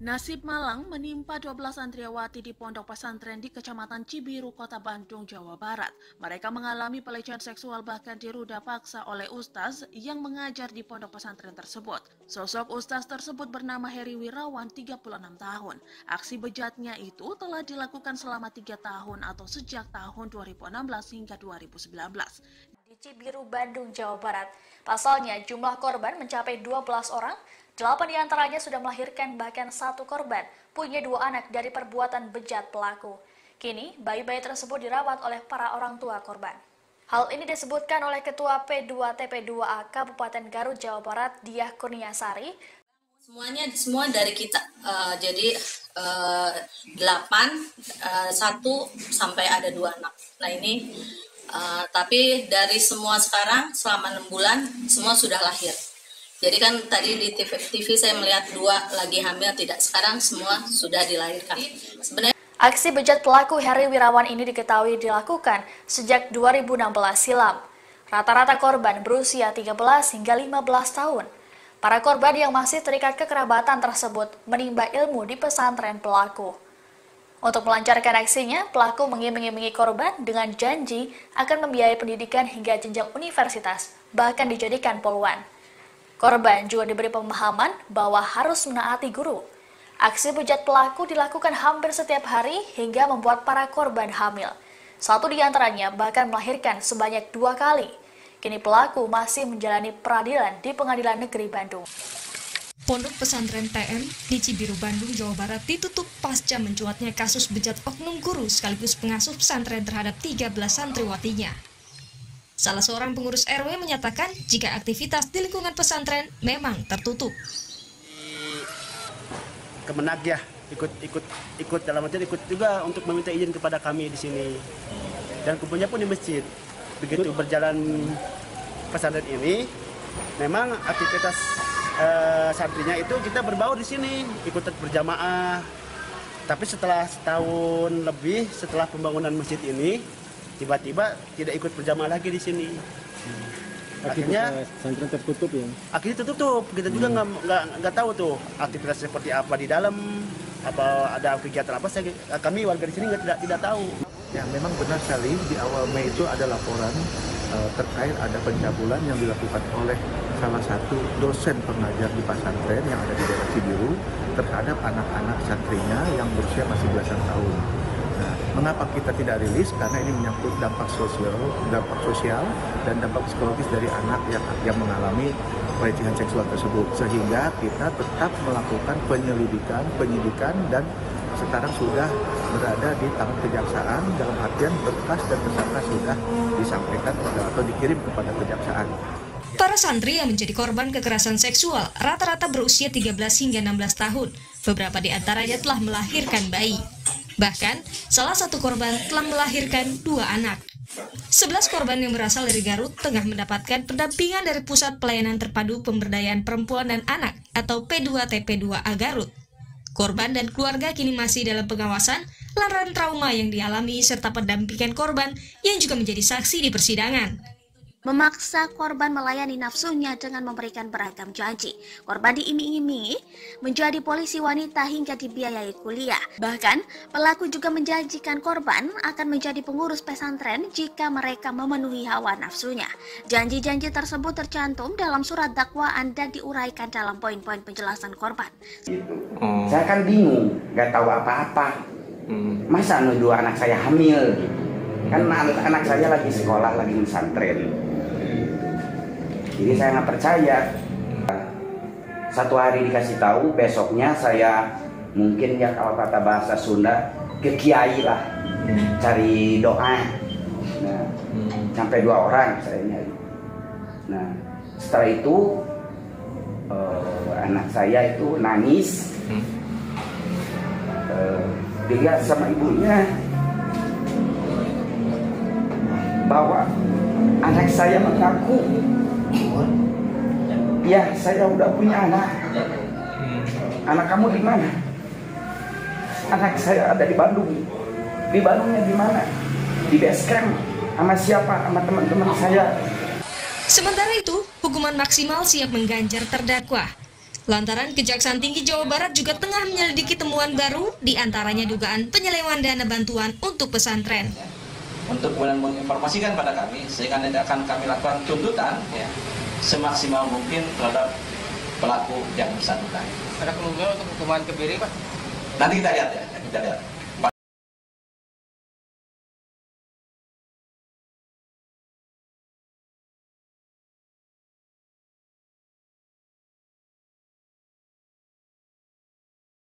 Nasib malang menimpa 12 santriwati di pondok pesantren di Kecamatan Cibiru, Kota Bandung, Jawa Barat. Mereka mengalami pelecehan seksual bahkan diruda paksa oleh ustaz yang mengajar di pondok pesantren tersebut. Sosok ustaz tersebut bernama Heri Wirawan, 36 tahun. Aksi bejatnya itu telah dilakukan selama 3 tahun atau sejak tahun 2016 hingga 2019. Di Cibiru, Bandung, Jawa Barat. Pasalnya jumlah korban mencapai 12 orang, 8 diantaranya sudah melahirkan, bahkan 1 korban punya 2 anak dari perbuatan bejat pelaku. Kini, bayi-bayi tersebut dirawat oleh para orang tua korban. Hal ini disebutkan oleh Ketua P2TP2A Kabupaten Garut, Jawa Barat, Diah Kurniasari. Semua dari kita, jadi 8, 1 sampai ada 2 anak. Nah ini, tapi dari semua sekarang selama 6 bulan semua sudah lahir. Jadi kan tadi di TV saya melihat 2 lagi hamil, tidak, sekarang semua sudah dilahirkan. Sebenarnya aksi bejat pelaku Heri Wirawan ini diketahui dilakukan sejak 2016 silam. Rata-rata korban berusia 13 hingga 15 tahun. Para korban yang masih terikat kekerabatan tersebut menimba ilmu di pesantren pelaku. Untuk melancarkan aksinya, pelaku mengiming-imingi korban dengan janji akan membiayai pendidikan hingga jenjang universitas, bahkan dijadikan poluan. Korban juga diberi pemahaman bahwa harus menaati guru. Aksi bejat pelaku dilakukan hampir setiap hari hingga membuat para korban hamil. 1 diantaranya bahkan melahirkan sebanyak 2 kali. Kini pelaku masih menjalani peradilan di Pengadilan Negeri Bandung. Pondok Pesantren TM di Cibiru, Bandung, Jawa Barat ditutup pasca mencuatnya kasus bejat oknum guru sekaligus pengasuh pesantren terhadap 13 santriwatinya. Salah seorang pengurus RW menyatakan jika aktivitas di lingkungan pesantren memang tertutup. Kemenag ya, ikut dalam artian ikut juga untuk meminta izin kepada kami di sini. Dan kumpulnya pun di masjid. Begitu berjalan pesantren ini, memang aktivitas santrinya itu kita berbaur di sini, ikut berjamaah. Tapi setelah setahun lebih setelah pembangunan masjid ini, tiba-tiba tidak ikut berjamaah lagi di sini. Akhirnya pesantren tertutup ya. Akhirnya tertutup. Kita juga nggak tahu tuh aktivitas seperti apa di dalam, apa ada kegiatan apa. Kami warga di sini tidak tahu. Ya, memang benar sekali di awal Mei itu ada laporan terkait ada pencabulan yang dilakukan oleh salah satu dosen pengajar di pesantren yang ada di daerah Cibiru terhadap anak-anak santrinya yang berusia masih belasan tahun. Nah, mengapa kita tidak rilis? Karena ini menyangkut dampak sosial dan dampak psikologis dari anak yang mengalami pelecehan seksual tersebut. Sehingga kita tetap melakukan penyidikan dan sekarang sudah berada di tangan kejaksaan, dalam artian berkas dan tersangka sudah disampaikan atau dikirim kepada kejaksaan. Para santri yang menjadi korban kekerasan seksual rata-rata berusia 13 hingga 16 tahun. Beberapa di antaranya telah melahirkan bayi. Bahkan, salah satu korban telah melahirkan 2 anak. 11 korban yang berasal dari Garut tengah mendapatkan pendampingan dari Pusat Pelayanan Terpadu Pemberdayaan Perempuan dan Anak atau P2TP2A Garut. Korban dan keluarga kini masih dalam pengawasan lantaran trauma yang dialami serta pendampingan korban yang juga menjadi saksi di persidangan. Memaksa korban melayani nafsunya dengan memberikan beragam janji. Korban diiming-imingi menjadi polisi wanita hingga dibiayai kuliah. Bahkan, pelaku juga menjanjikan korban akan menjadi pengurus pesantren jika mereka memenuhi hawa nafsunya. Janji-janji tersebut tercantum dalam surat dakwaan dan diuraikan dalam poin-poin penjelasan korban. Saya kan bingung, nggak tahu apa-apa. Masa nuduh anak saya hamil? Kan anak saya lagi sekolah, lagi pesantren. Jadi saya nggak percaya. 1 hari dikasih tahu, besoknya saya mungkin ya kalau kata bahasa Sunda ke kiai lah, cari doa. Nah, sampai 2 orang saya nyari. Nah, setelah itu anak saya itu nangis. Dilihat sama ibunya bahwa anak saya mengaku, ya saya udah punya anak. Anak kamu di mana? Anak saya ada di Bandung. Di Bandungnya di mana? Di base camp. Sama siapa? Sama teman-teman saya. Sementara itu, hukuman maksimal siap mengganjar terdakwa. Lantaran Kejaksaan Tinggi Jawa Barat juga tengah menyelidiki temuan baru, diantaranya dugaan penyelewengan dana bantuan untuk pesantren. Untuk kemudian menginformasikan pada kami, sehingga nanti akan kami lakukan tuntutan ya, semaksimal mungkin terhadap pelaku yang bersangkutan. Ada kemungkinan untuk hukuman kebiri, Pak? Nanti kita lihat ya, kita lihat.